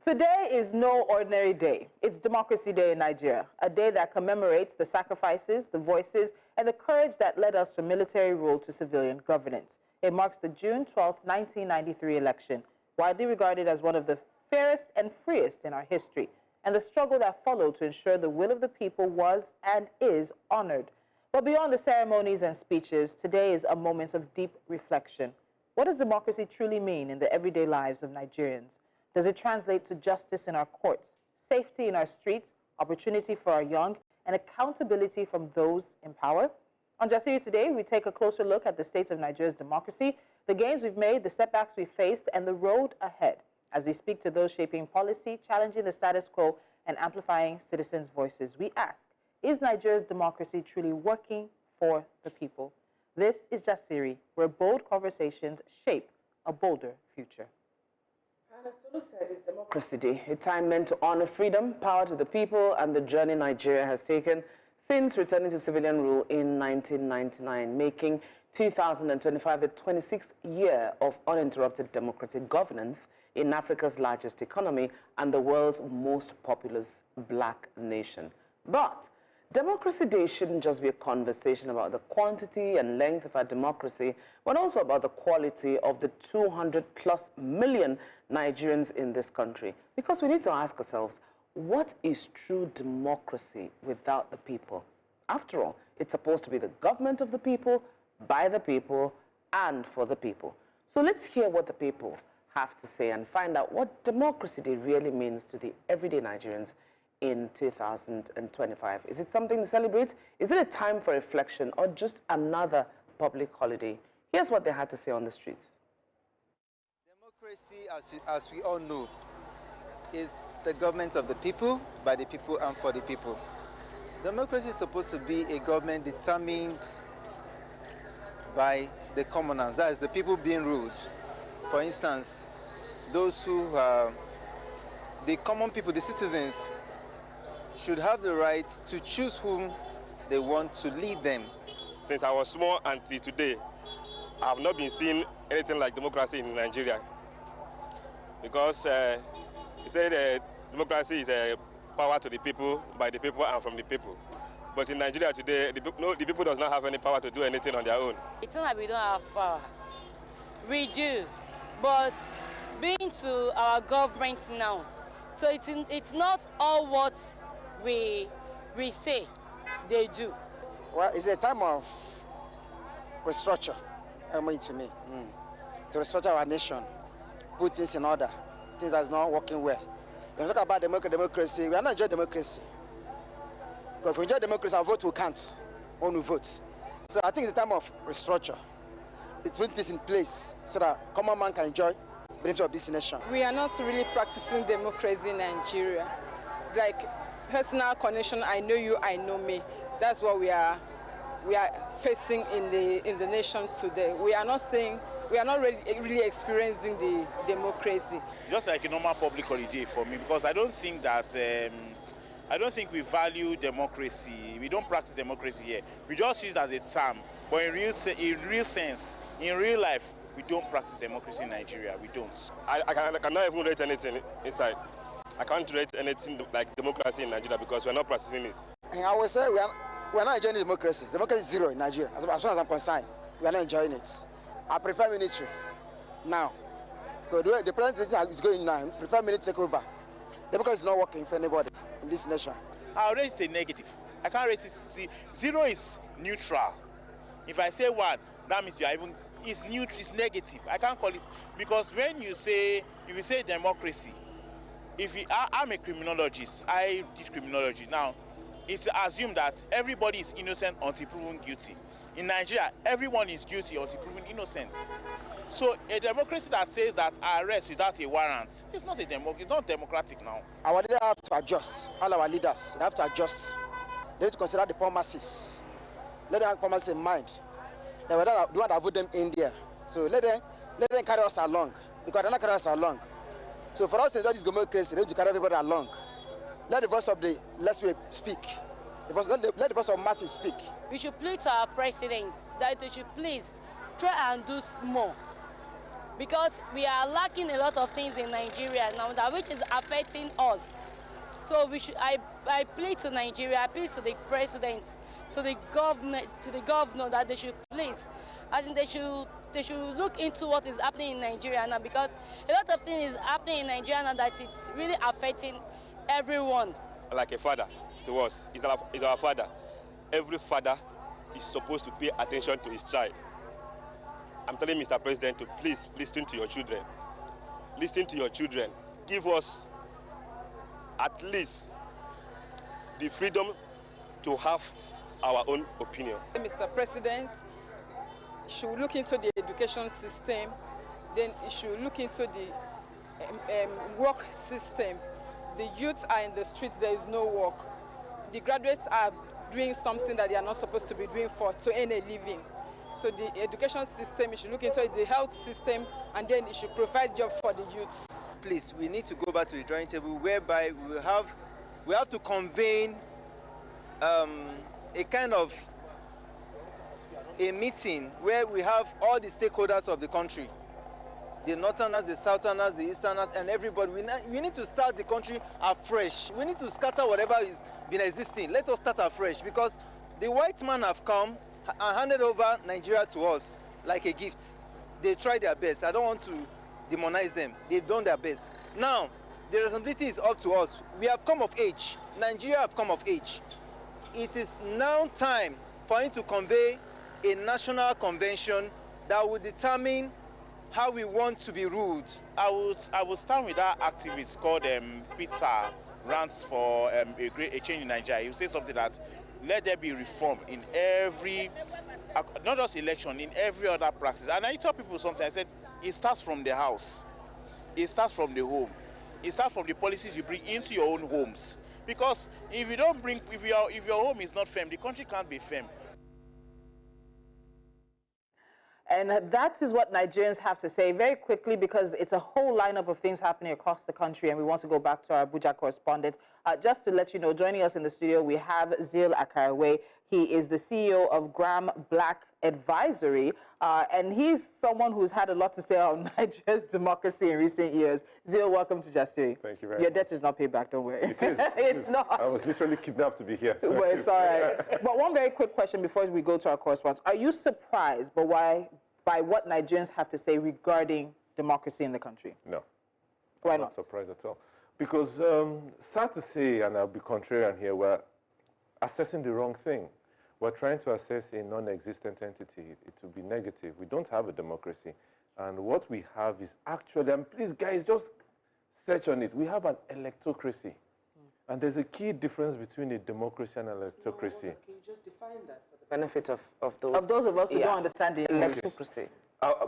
Today is no ordinary day. It's Democracy Day in Nigeria, a day that commemorates the sacrifices, the voices, and the courage that led us from military rule to civilian governance. It marks the June 12, 1993 election, widely regarded as one of the fairest and freest in our history, and the struggle that followed to ensure the will of the people was and is honored. But beyond the ceremonies and speeches, today is a moment of deep reflection. What does democracy truly mean in the everyday lives of Nigerians? Does it translate to justice in our courts, safety in our streets, opportunity for our young, and accountability from those in power? On Jasiri today, we take a closer look at the state of Nigeria's democracy, the gains we've made, the setbacks we've faced, and the road ahead, as we speak to those shaping policy, challenging the status quo, and amplifying citizens' voices. We ask, is Nigeria's democracy truly working for the people? This is Jasiri, where bold conversations shape a bolder future. As Tolu said, it's Democracy Day, a time meant to honor freedom, power to the people, and the journey Nigeria has taken since returning to civilian rule in 1999, making 2025 the 26th year of uninterrupted democratic governance in Africa's largest economy and the world's most populous black nation. But Democracy Day shouldn't just be a conversation about the quantity and length of our democracy, but also about the quality of the 200+ million Nigerians in this country. Because we need to ask ourselves, what is true democracy without the people? After all, it's supposed to be the government of the people, by the people, and for the people. So let's hear what the people have to say and find out what Democracy Day really means to the everyday Nigerians in 2025. Is it something to celebrate? Is it a time for reflection or just another public holiday? Here's what they had to say on the streets. Democracy, as we all know, is the government of the people, by the people, and for the people. Democracy is supposed to be a government determined by the commoners, that is, the people being ruled. For instance, those who are the common people, the citizens, should have the right to choose whom they want to lead them. Since I was small until today, I have not been seeing anything like democracy in Nigeria. Because he said democracy is a power to the people, by the people, and from the people. But in Nigeria today, the people does not have any power to do anything on their own. It's not that we don't have power. We do. But being to our government now, so it's not all what we say they do. Well, it's a time of restructure, to me. To restructure our nation, put things in order, things that's not working well. When we talk about democracy, we are not enjoying democracy. Because if we enjoy democracy, our vote will count when we vote. So I think it's a time of restructure. It's putting things in place so that common man can enjoy the benefit of this nation. We are not really practicing democracy in Nigeria. Like personal connection, I know you, I know me. That's what we are facing in the nation today. We are not really experiencing the democracy. Just like a normal public holiday for me, because I don't think we value democracy. We don't practice democracy here. We just use it as a term. But in real sense, in real life, we don't practice democracy in Nigeria. We don't. I cannot even rate anything inside. I can't rate anything like democracy in Nigeria because we're not practicing it. And I would say we are not enjoying democracy. Democracy is zero in Nigeria. As far as I'm concerned, we are not enjoying it. I prefer military now. Because the president is going now. I prefer military to take over. Democracy is not working for anybody in this nation. I'll rate it a negative. I can't rate it. Zero is neutral. If I say one, that means you are even, it's neutral, it's negative. I can't call it, because when you say, if you say democracy, I'm a criminologist, I teach criminology. Now, it's assumed that everybody is innocent until proven guilty. In Nigeria, everyone is guilty until proven innocent. So a democracy that says that arrest without a warrant, it's not democratic now. Our leaders have to adjust. All our leaders, they have to adjust. They need to consider the poor masses. Let them have poor masses in mind. They were the one that vote them in there. So let them carry us along, because they're not carrying us along. So for us to enjoy this democracy, they need to carry everybody along. Let the voice of the less speak. Let the voice of masses speak. We should plead to our president that they should please try and do more because we are lacking a lot of things in Nigeria now, that which is affecting us. So I plead to Nigeria, I plead to the president, to the governor that they should please, as in they should look into what is happening in Nigeria now, because a lot of things is happening in Nigeria now that it's really affecting everyone. Like a father to us, is our father. Every father is supposed to pay attention to his child. I'm telling Mr. President to please listen to your children. Listen to your children. Give us at least the freedom to have our own opinion. Mr. President should look into the education system, then he should look into the work system. The youths are in the streets, there is no work. The graduates are doing something that they are not supposed to be doing to earn a living. So the education system, you should look into the health system, and then it should provide jobs for the youths. Please, we need to go back to the drawing table, whereby we have to convene a kind of a meeting where we have all the stakeholders of the country, the northerners, the southerners, the easterners, and everybody. We need to start the country afresh. We need to scatter whatever has been existing. Let us start afresh, because the white man have come and handed over Nigeria to us like a gift. They tried their best. I don't want to demonize them. They've done their best. Now, the responsibility is up to us. We have come of age. Nigeria have come of age. It is now time for him to convey a national convention that will determine how we want to be ruled. I would stand with that activist called Peter Rants for a change in Nigeria. He will say something that let there be reform in every, not just election, in every other practice. And I tell people something, I said, it starts from the house. It starts from the home. It starts from the policies you bring into your own homes. Because if you don't bring, if your home is not firm, the country can't be firm. And that is what Nigerians have to say very quickly, because it's a whole lineup of things happening across the country, and we want to go back to our Abuja correspondent. Just to let you know, joining us in the studio, we have Zil Akarewe. He is the CEO of Graham Black Advisory, and he's someone who's had a lot to say on Nigeria's democracy in recent years. Zil, welcome to Jasiri. Thank you very much. Your debt is not paid back, don't worry. It is. It's not. I was literally kidnapped to be here. So well, it's all right. But one very quick question before we go to our correspondents. Are you surprised by what Nigerians have to say regarding democracy in the country? No. Why I'm not? not surprised at all. Because, sad to say, and I'll be contrarian here, we're assessing the wrong thing. We're trying to assess a non-existent entity. It would be negative. We don't have a democracy. And what we have is actually, and please guys, just search on it. We have an electocracy. And there's a key difference between a democracy and an electocracy. Can you just define that for the benefit of those? Of those of us who don't understand the electocracy.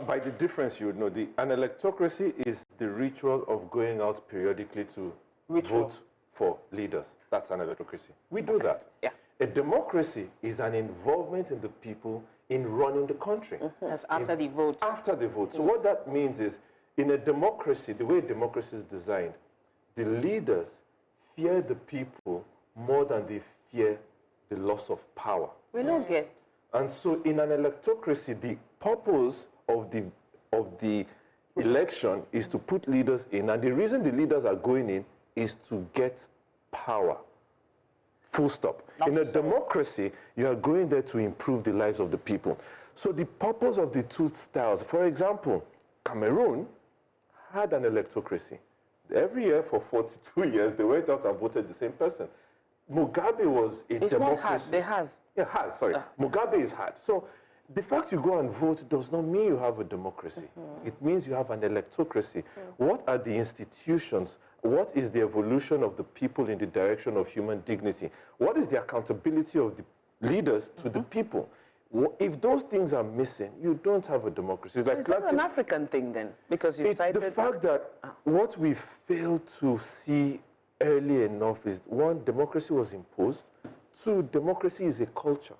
By the difference, you would know, an electocracy is the ritual of going out periodically to vote for leaders. That's an electocracy. We do that. Yeah. A democracy is an involvement in the people in running the country. That's after the vote. After the vote. So what that means is, in a democracy, the way democracy is designed, the leaders fear the people more than they fear the loss of power. We don't get. And so in an electocracy, the purpose of the election is to put leaders in, and the reason the leaders are going in is to get power. Full stop. In a democracy, you are going there to improve the lives of the people. So the purpose of the two styles, for example, Cameroon had an electocracy. Every year for 42 years, they went out and voted the same person. Mugabe was a democracy. Mugabe is hard. So the fact you go and vote does not mean you have a democracy. It means you have an electocracy. What are the institutions? What is the evolution of the people in the direction of human dignity? What is the accountability of the leaders to the people? If those things are missing, you don't have a democracy. It's like is that an African thing then? Because you cited... It's the fact that what we failed to see early enough is, one, democracy was imposed. Two, democracy is a culture.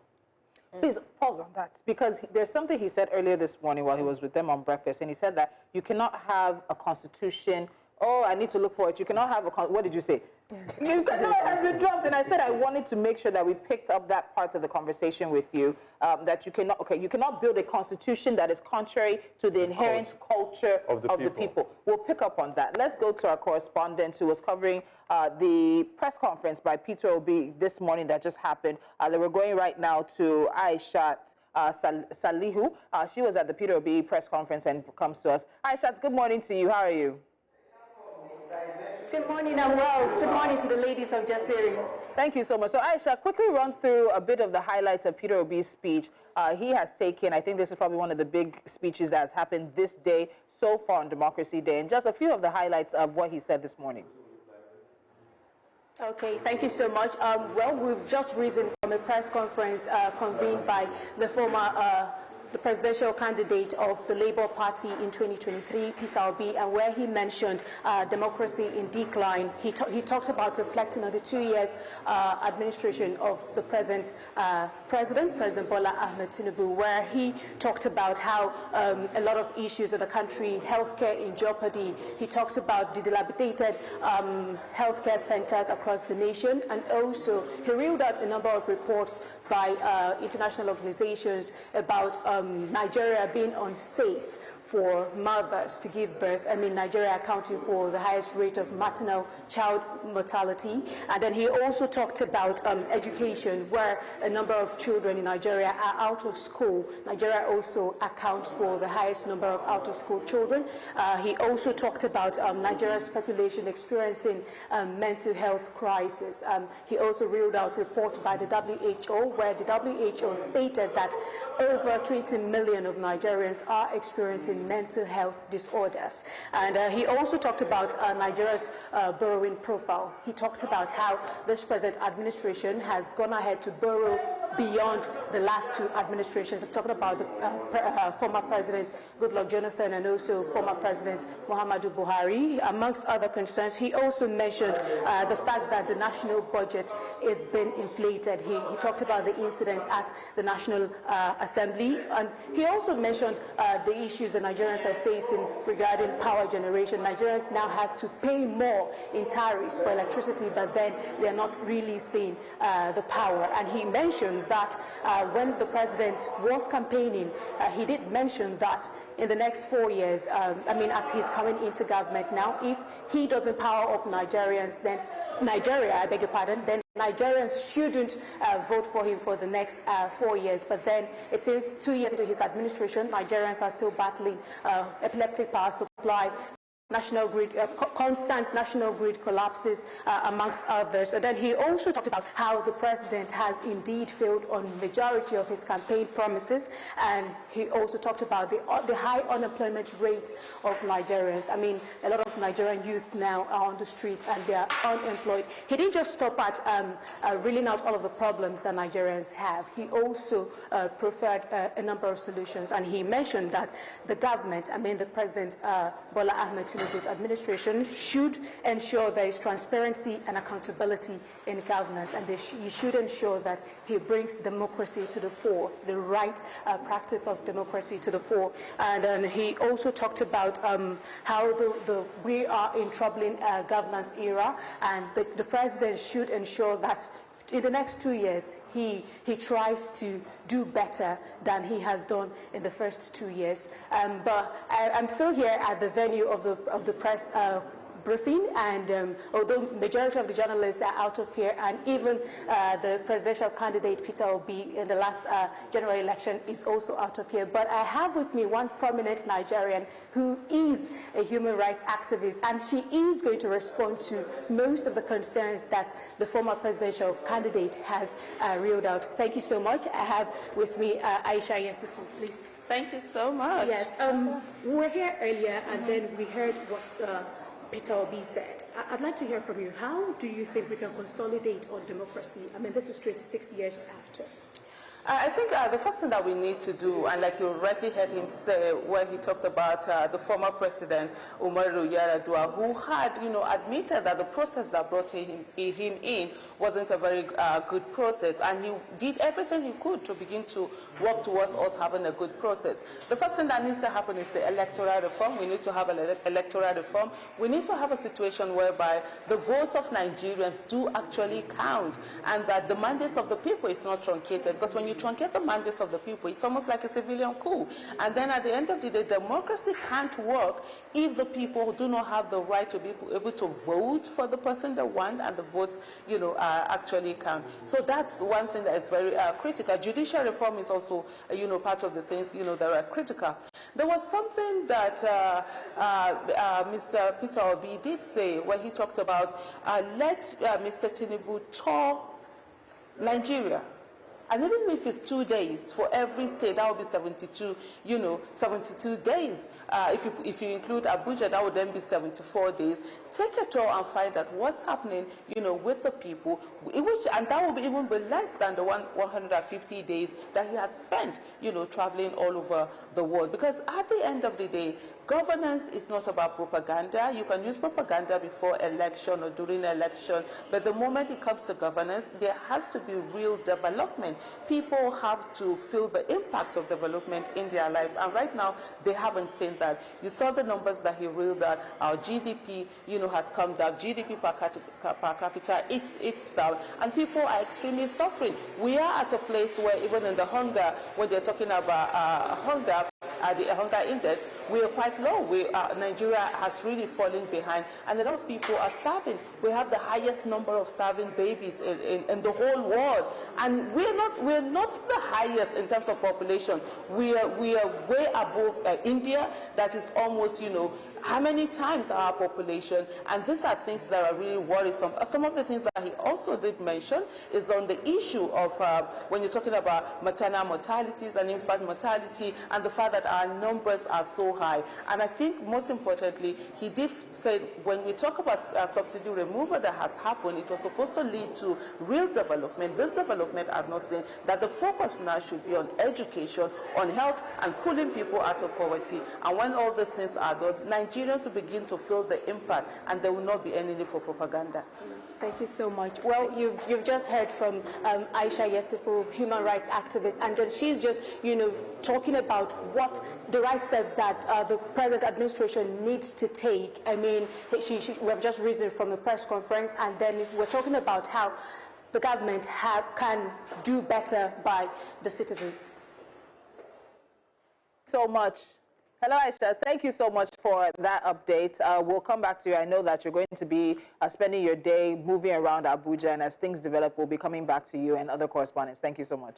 Please pause on that, because there's something he said earlier this morning while he was with them on breakfast, and he said that you cannot have a constitution. Oh, I need to look for it. You cannot have a, what did you say? No, it has been dropped, and I said I wanted to make sure that we picked up that part of the conversation with you, that you cannot build a constitution that is contrary to the inherent culture of the people. We'll pick up on that. Let's go to our correspondent who was covering the press conference by Peter Obi this morning that just happened. We're going right now to Aishat Salihu. She was at the Peter Obi press conference and comes to us. Aishat, good morning to you. How are you? Good morning, I'm well. Good morning to the ladies of Jasiri. Thank you so much. So Aisha, quickly run through a bit of the highlights of Peter Obi's speech. He has taken, I think this is probably one of the big speeches that has happened this day so far on Democracy Day, and just a few of the highlights of what he said this morning. Okay, thank you so much. Well, we've just risen from a press conference convened by the former the presidential candidate of the Labour Party in 2023, Peter Obi, and where he mentioned democracy in decline. He talked about reflecting on the 2 years administration of the present President Bola Ahmed Tinubu, where he talked about how a lot of issues in the country, healthcare in jeopardy. He talked about the dilapidated healthcare centers across the nation, and also he reeled out a number of reports by international organizations about Nigeria being unsafe for mothers to give birth. I mean, Nigeria accounting for the highest rate of maternal child mortality. And then he also talked about education, where a number of children in Nigeria are out of school. Nigeria also accounts for the highest number of out-of-school children. He also talked about Nigeria's population experiencing mental health crisis. He also reeled out reports by the WHO, where the WHO stated that over 20 million of Nigerians are experiencing mental health disorders. And he also talked about Nigeria's borrowing profile. He talked about how this present administration has gone ahead to borrow beyond the last two administrations. I'm talking about the former President Goodluck Jonathan and also former President Muhammadu Buhari, amongst other concerns. He also mentioned the fact that the national budget is being inflated. He talked about the incident at the National Assembly, and he also mentioned the issues that Nigerians are facing regarding power generation. Nigerians now have to pay more in tariffs for electricity, but then they're not really seeing the power. And he mentioned that when the president was campaigning, he did mention that in the next 4 years, I mean, as he's coming into government now, if he doesn't power up Nigerians, then Nigeria, I beg your pardon, then Nigerians shouldn't vote for him for the next 4 years. But then it seems 2 years into his administration, Nigerians are still battling epileptic power supply, national grid, constant national grid collapses, amongst others. And then he also talked about how the president has indeed failed on majority of his campaign promises, and he also talked about the high unemployment rate of Nigerians. I mean, a lot of Nigerian youth now are on the street and they are unemployed. He didn't just stop at reeling out all of the problems that Nigerians have. He also preferred a number of solutions, and he mentioned that the government, I mean the President Bola Ahmed Tinubu's administration, should ensure there is transparency and accountability in governance, and he should ensure that he brings democracy to the fore, the right practice of democracy to the fore. And he also talked about how we are in troubling governance era, and the president should ensure that in the next 2 years, he tries to do better than he has done in the first 2 years. But I'm still here at the venue of the press briefing, and although majority of the journalists are out of here, and even the presidential candidate Peter Obi in the last general election is also out of here, but I have with me one prominent Nigerian who is a human rights activist, and she is going to respond to most of the concerns that the former presidential candidate has reeled out. Thank you so much. I have with me Aisha Yesufu, please. Thank you so much. Yes, we were here earlier, and then we heard what Peter Obi said. I'd like to hear from you. How do you think we can consolidate on democracy? I mean, this is 26 years after. I think the first thing that we need to do, and like you rightly heard him say, where he talked about the former president, Omolola Ololade, who had, admitted that the process that brought him in wasn't a very good process, and he did everything he could to begin to work towards us having a good process. The first thing that needs to happen is the electoral reform. We need to have an electoral reform. We need to have a situation whereby the votes of Nigerians do actually count, and that the mandates of the people is not truncated, because when you truncate the mandates of the people, it's almost like a civilian coup. And then at the end of the day, democracy can't work if the people do not have the right to be able to vote for the person they want, and the votes, actually count. So that's one thing that is very critical. Judicial reform is also, part of the things, that are critical. There was something that Mr. Peter Obi did say, where he talked about let Mr. Tinubu tour Nigeria. And even if it's 2 days for every state, that would be 72, 72 days. If you include Abuja, that would then be 74 days. Take a tour and find out what's happening, with the people, and that will even be less than the 150 days that he had spent, traveling all over the world. Because at the end of the day, governance is not about propaganda. You can use propaganda before election or during election, but the moment it comes to governance, there has to be real development. People have to feel the impact of development in their lives, and right now they haven't seen that. You saw the numbers that he reeled out. Our GDP, has come down. GDP per capita, it's down, and people are extremely suffering. We are at a place where even in the hunger, when they're talking about hunger, the hunger index, we are quite low. Nigeria has really fallen behind, and a lot of people are starving. We have the highest number of starving babies in the whole world, and we're not the highest in terms of population. We are way above India, that is almost, how many times our population, and these are things that are really worrisome. Some of the things that he also did mention is on the issue of when you're talking about maternal mortalities and infant mortality, and the fact that our numbers are so high. And I think most importantly, he did say when we talk about subsidy removal that has happened, it was supposed to lead to real development. This development, I'm not saying that the focus now should be on education, on health, and pulling people out of poverty. And when all these things are done, Nigerians will begin to feel the impact, and there will not be any need for propaganda. Thank you so much. Well, you've just heard from Aisha Yesufu, human rights activist, and then she's just, talking about what the right steps that the present administration needs to take. I mean, we have just risen from the press conference, and then we're talking about how the government can do better by the citizens. So much. Hello, Aisha. Thank you so much for that update. We'll come back to you. I know that you're going to be spending your day moving around Abuja, and as things develop, we'll be coming back to you and other correspondents. Thank you so much.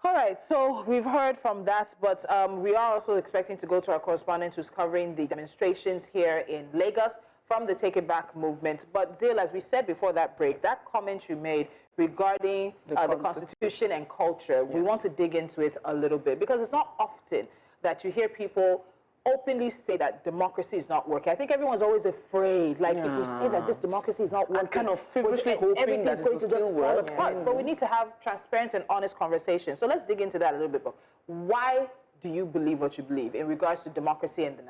All right, so we've heard from that, but we are also expecting to go to our correspondent who's covering the demonstrations here in Lagos from the Take It Back movement. But Zil, as we said before that break, that comment you made regarding the Constitution and culture, we want to dig into it a little bit, because it's not often that you hear people openly say that democracy is not working. I think everyone's always afraid, like if you say that this democracy is not working, and kind of feverishly hoping that going to just fall apart. Yeah. But we need to have transparent and honest conversation. So let's dig into that a little bit. Why do you believe what you believe in regards to democracy and the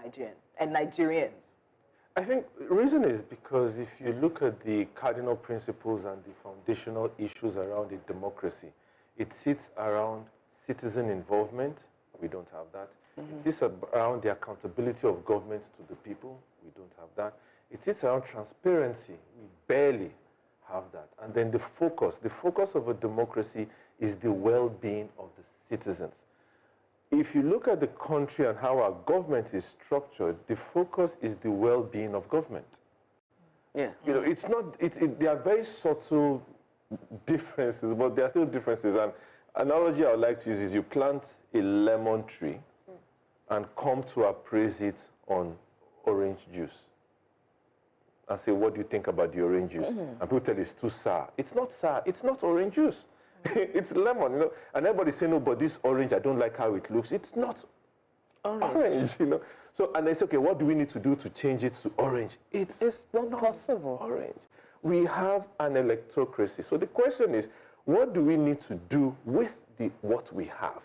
Nigerians? I think the reason is because if you look at the cardinal principles and the foundational issues around a democracy, it sits around citizen involvement. We don't have that. It is around the accountability of government to the people. We don't have that. It is around transparency. We barely have that. And then the focus of a democracy is the well-being of the citizens. If you look at the country and how our government is structured, the focus is the well-being of government. Yeah. It's not, there are very subtle differences, but there are still differences. And analogy I would like to use is you plant a lemon tree and come to appraise it on orange juice. And say, what do you think about the orange juice? And people tell you it's too sour. It's not sour, it's not orange juice. It's lemon, And everybody's saying, no, but this orange, I don't like how it looks. It's not orange, So, and they say, okay, what do we need to do to change it to orange? It's not possible. Orange. We have an electocracy. So the question is, what do we need to do with what we have.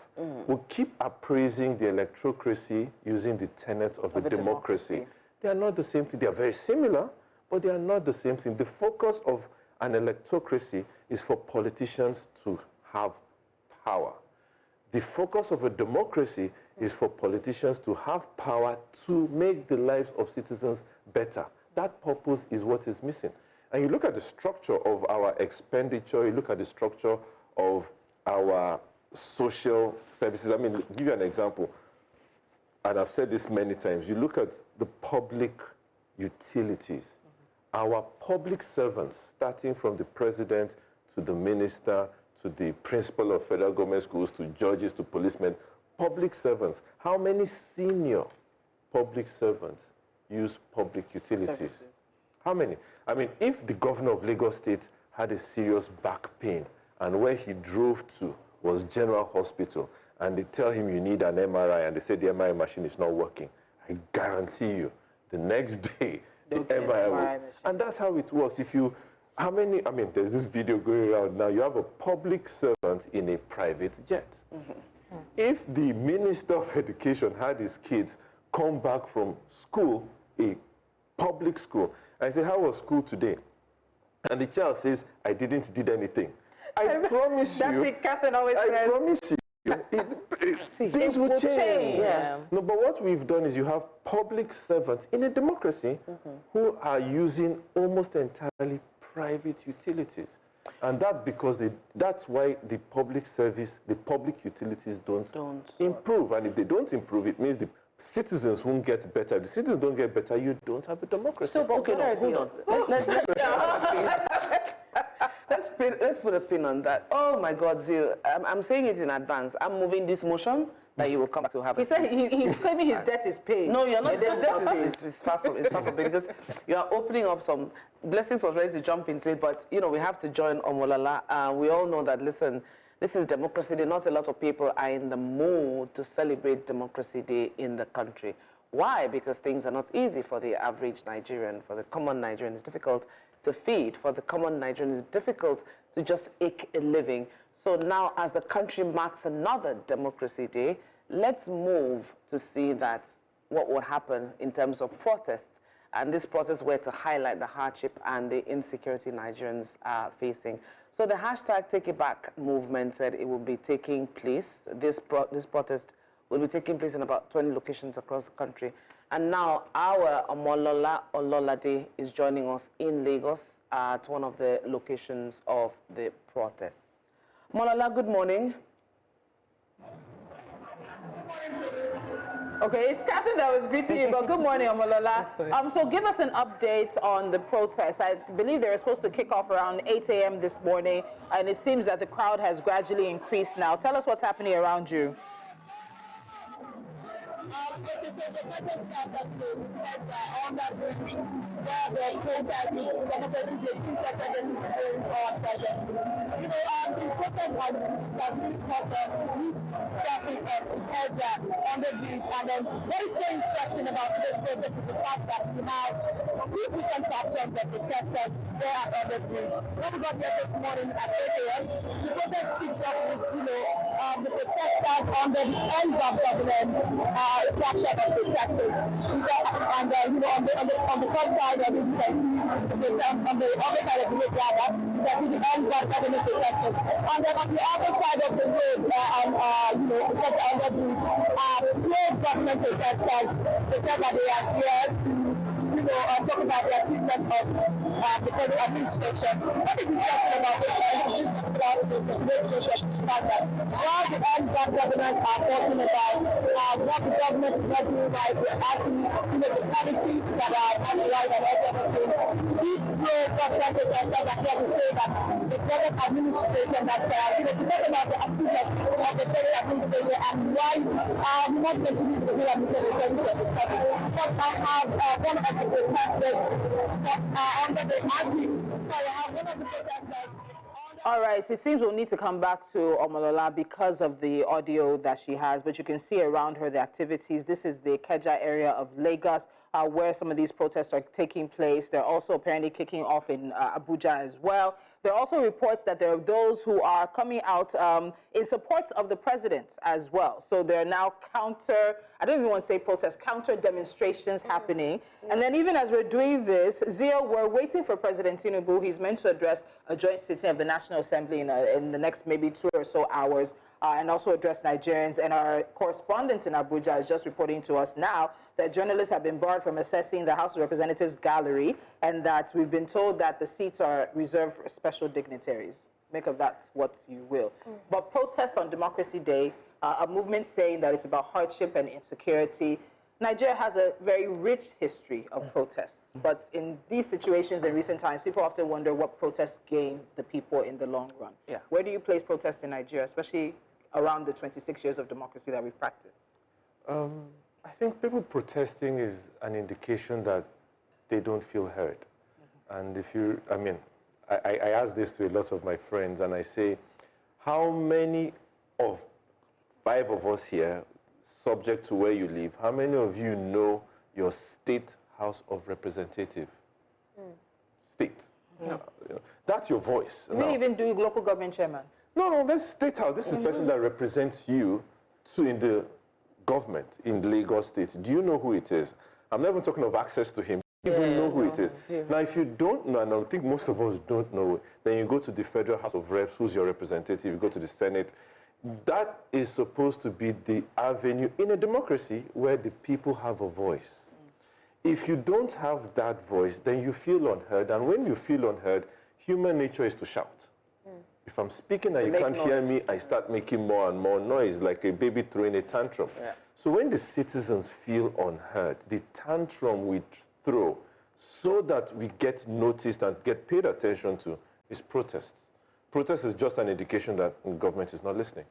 We'll keep appraising the electrocracy using the tenets of a democracy. They are not the same thing. They are very similar, but they are not the same thing. The focus of an electrocracy is for politicians to have power. The focus of a democracy is for politicians to have power to make the lives of citizens better. That purpose is what is missing. And you look at the structure of our expenditure, you look at the structure of our social services. I mean, I'll give you an example, and I've said this many times. You look at the public utilities. Our public servants, starting from the president to the minister, to the principal of federal government schools, to judges, to policemen, public servants. How many senior public servants use public utilities? Services. How many? I mean, if the governor of Lagos State had a serious back pain and where he drove to was General Hospital and they tell him you need an MRI and they say the MRI machine is not working, I guarantee you the next day the MRI will. And that's how it works. If you, how many, I mean, there's this video going around now. You have a public servant in a private jet. If the Minister of Education had his kids come back from school, a public school, and say, how was school today? And the child says, I didn't did anything. I promise you, that's Catherine always says. I promise you, things will change. Yes. No, but what we've done is you have public servants in a democracy who are using almost entirely private utilities. And that's because that's why the public service, the public utilities don't improve. And if they don't improve, it means the citizens won't get better. If the citizens don't get better, you don't have a democracy. So, okay, no, hold on. Let's put a pin on that. Oh my God, Zil, I'm saying it in advance. I'm moving this motion that you will come back to have. He said he's claiming his debt is paid. No, you're not. It's far from it because you are opening up some blessings. Was ready to jump into it, but you know we have to join Omolola. We all know that. Listen, this is Democracy Day. Not a lot of people are in the mood to celebrate Democracy Day in the country. Why? Because things are not easy for the average Nigerian, for the common Nigerian. It's difficult to feed. For the common Nigerian, it's difficult to just eke a living. So now, as the country marks another Democracy Day, let's move to see that what will happen in terms of protests. And these protests were to highlight the hardship and the insecurity Nigerians are facing. So the hashtag Take It Back movement said it will be taking place. This protest will be taking place in about 20 locations across the country. And now our Omolola Ololade is joining us in Lagos at one of the locations of the protests. Omolola, good morning. Okay, it's Catherine that was greeting you, but good morning, Omolola. So give us an update on the protest. I believe they were supposed to kick off around 8 a.m. this morning, and it seems that the crowd has gradually increased now. Tell us what's happening around you. On the beach, and then what is so interesting about this protest is the fact that we have two different factions of protesters there on the bridge. When we got here this morning at 8 a.m., the protest picked up with, the protesters on the end of government faction of protesters. And, on the first side of it, you can see, on the other side of the road, rather, you can see the end of government protesters. And then on the other side of the road, on the bridge, pro-government protesters, they said that they are here to, talk about the achievement of the present administration. What is interesting about this administration is that while the end-back governors are talking about what the government is not doing right, they're actually, the policies that are right and everything. These pro-government protesters are here to say that the present administration, that, to talk about the achievement of the present administration and why we must continue to do administration in 2027. But I have one of the protesters under the All right, it seems we'll need to come back to Omolola because of the audio that she has, but you can see around her the activities. This is the Ikeja area of Lagos where some of these protests are taking place. They're also apparently kicking off in Abuja as well. There are also reports that there are those who are coming out in support of the president as well. So there are now I don't even want to say protests, counter demonstrations happening. And then even as we're doing this, Zio, we're waiting for President Tinubu. He's meant to address a joint sitting of the National Assembly in the next maybe 2 or so hours, and also address Nigerians. And our correspondent in Abuja is just reporting to us now that journalists have been barred from accessing the House of Representatives gallery, and that we've been told that the seats are reserved for special dignitaries. Make of that what you will. But protest on Democracy Day, a movement saying that it's about hardship and insecurity. Nigeria has a very rich history of protests, but in these situations in recent times, people often wonder what protests gain the people in the long run. Yeah. Where do you place protests in Nigeria, especially around the 26 years of democracy that we've practiced? I think people protesting is an indication that they don't feel heard. And if you, I ask this to a lot of my friends, and I say, how many of 5 of us here, subject to where you live, how many of you know your state House of Representative? State. That's your voice. You may even do local government chairman. No, that's State House. This is the person that represents you in the government in Lagos State. Do you know who it is? I'm not even talking of access to him. Do you even know who it is? Now, if you don't know, and I think most of us don't know, then you go to the Federal House of Reps, who's your representative, you go to the Senate. That is supposed to be the avenue in a democracy where the people have a voice. If you don't have that voice, then you feel unheard, and when you feel unheard, human nature is to shout. If I'm speaking and you can't hear me, I start making more and more noise, like a baby throwing a tantrum. So when the citizens feel unheard, the tantrum we throw so that we get noticed and get paid attention to is protests. Protest is just an indication that the government is not listening.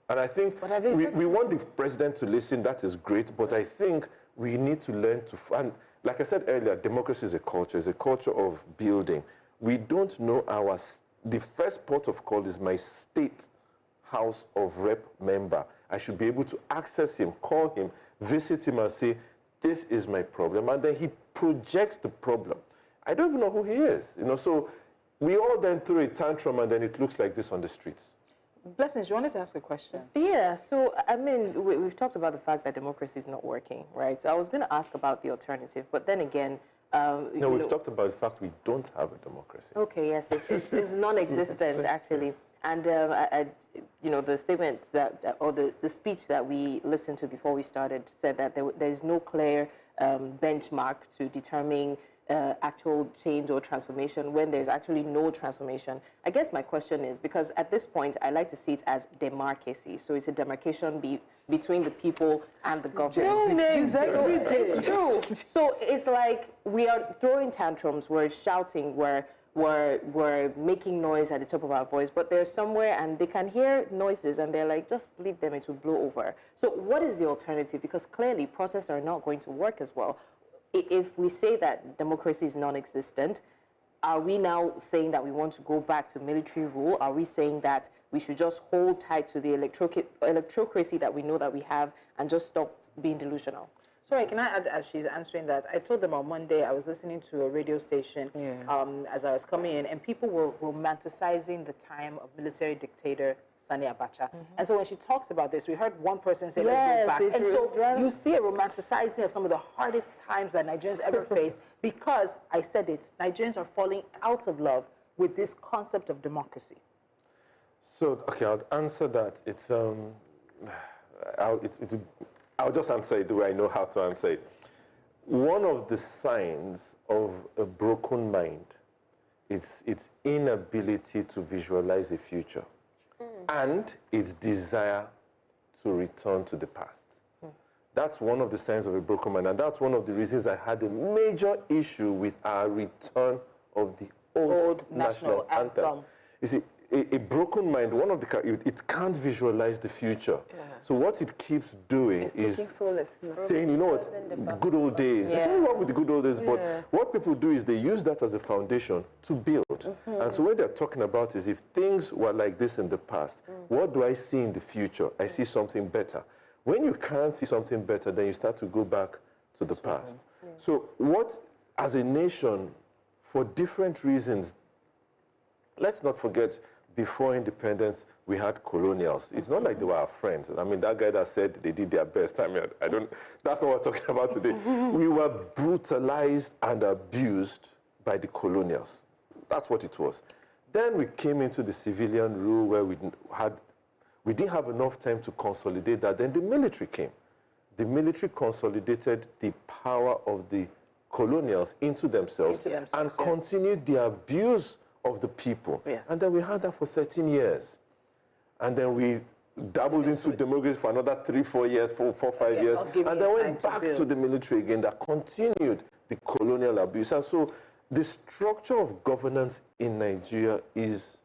And I think we want the president to listen, that is great, but I think we need to learn to, and like I said earlier, democracy is a culture of building. We don't know the first port of call is my state House of Rep member. I should be able to access him, call him, visit him and say, this is my problem. And then he projects the problem. I don't even know who he is. So we all then throw a tantrum and then it looks like this on the streets. Blessings, you wanted to ask a question? Yeah, so, we've talked about the fact that democracy is not working, right? So I was going to ask about the alternative, but then again... no, we've talked about the fact we don't have a democracy. Okay, yes, it's non-existent, actually. And, the statement or the speech that we listened to before we started said that there's no clear benchmark to determine actual change or transformation when there's actually no transformation. I guess my question is, because at this point, I like to see it as demarcacy. So it's a demarcation between the people and the government. It's true. So it's like we are throwing tantrums, we're shouting, we're making noise at the top of our voice, but they're somewhere and they can hear noises and they're like, just leave them, it will blow over. So what is the alternative? Because clearly protests are not going to work as well. If we say that democracy is non-existent, are we now saying that we want to go back to military rule? Are we saying that we should just hold tight to the electrocracy that we know that we have and just stop being delusional? Sorry, can I add, as she's answering that, I told them on Monday, I was listening to a radio station as I was coming in, and people were romanticizing the time of military dictator Sani Abacha. And so when she talks about this, we heard one person say, let's go back. And so you see a romanticizing of some of the hardest times that Nigerians ever faced because, I said it, Nigerians are falling out of love with this concept of democracy. So, okay, I'll answer that. I'll just answer it the way I know how to answer it. One of the signs of a broken mind is its inability to visualize the future and its desire to return to the past. That's one of the signs of a broken mind, and that's one of the reasons I had a major issue with our return of the old national anthem. You see, a broken mind, it can't visualize the future. So what it keeps doing is saying, you know what, good old days. There's nothing wrong with the good old days, but what people do is they use that as a foundation to build. And so what they're talking about is if things were like this in the past, what do I see in the future? I see something better. When you can't see something better, then you start to go back to the past. So what, as a nation, for different reasons, let's not forget, before independence, we had colonials. It's not like they were our friends. I mean, that guy that said they did their best, I mean, that's not what we're talking about today. We were brutalized and abused by the colonials. That's what it was. Then we came into the civilian rule where we didn't have enough time to consolidate that. Then the military came. The military consolidated the power of the colonials into themselves and continued the abuse of the people. Yes. And then we had that for 13 years. And then we dabbled into democracy for another 3-4 years, 4-5 years, and then went back to the military again that continued the colonial abuse. And so the structure of governance in Nigeria is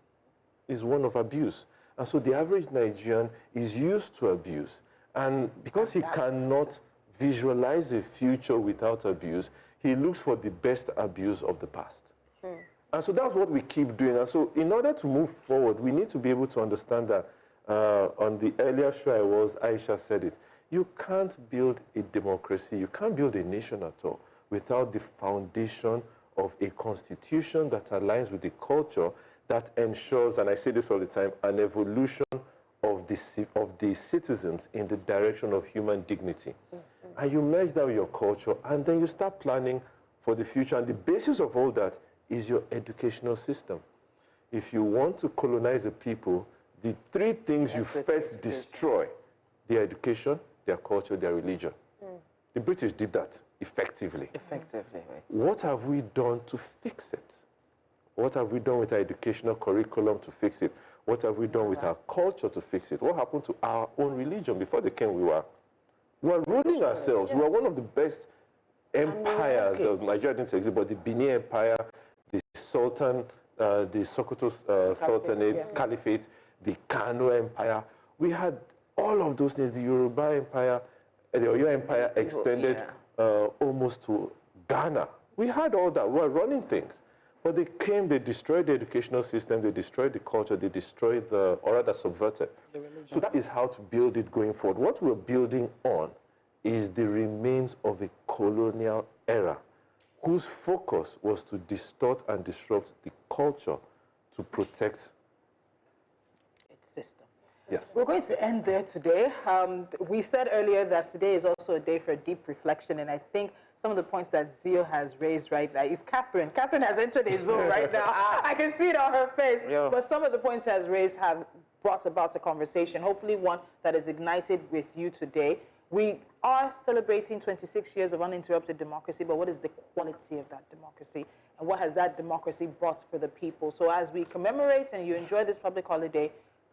one of abuse. And so the average Nigerian is used to abuse. And because he cannot visualize a future without abuse, he looks for the best abuse of the past. And so that's what we keep doing. And so in order to move forward, we need to be able to understand that on the earlier show Aisha said it, you can't build a democracy, you can't build a nation at all without the foundation of a constitution that aligns with the culture that ensures, and I say this all the time, an evolution of the citizens in the direction of human dignity. And you merge that with your culture, and then you start planning for the future. And the basis of all that is your educational system. If you want to colonize a people, the three things you first destroy: their education, their culture, their religion. The British did that effectively. What have we done to fix it? What have we done with our educational curriculum to fix it? What have we done with our culture to fix it? What happened to our own religion? Before they came, we were ruling ourselves. We were one of the best empires. Nigeria didn't exist, but the Benin Empire, the Sultan, the Sokoto Sultanate, Caliphate, the Kano Empire. We had all of those things. The Yoruba Empire, the Oyo Empire extended almost to Ghana. We had all that. We were running things. But they came, they destroyed the educational system, they destroyed the culture, they destroyed or rather subverted. So that is how to build it going forward. What we're building on is the remains of a colonial era whose focus was to distort and disrupt the culture to protect its system. Yes. We're going to end there today. We said earlier that today is also a day for deep reflection, and I think some of the points that Zio has raised right now is Catherine. Catherine has entered a zone right now. I can see it on her face. Yeah. But some of the points she has raised have brought about a conversation, hopefully one that is ignited with you today. We are celebrating 26 years of uninterrupted democracy, but what is the quality of that democracy? And what has that democracy brought for the people? So as we commemorate and you enjoy this public holiday,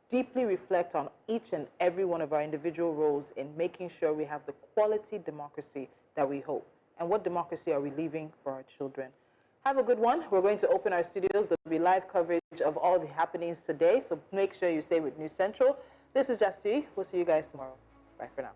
deeply reflect on each and every one of our individual roles in making sure we have the quality democracy that we hope. And what democracy are we leaving for our children? Have a good one. We're going to open our studios. There will be live coverage of all the happenings today, so make sure you stay with News Central. This is Jasiri. We'll see you guys tomorrow. Bye for now.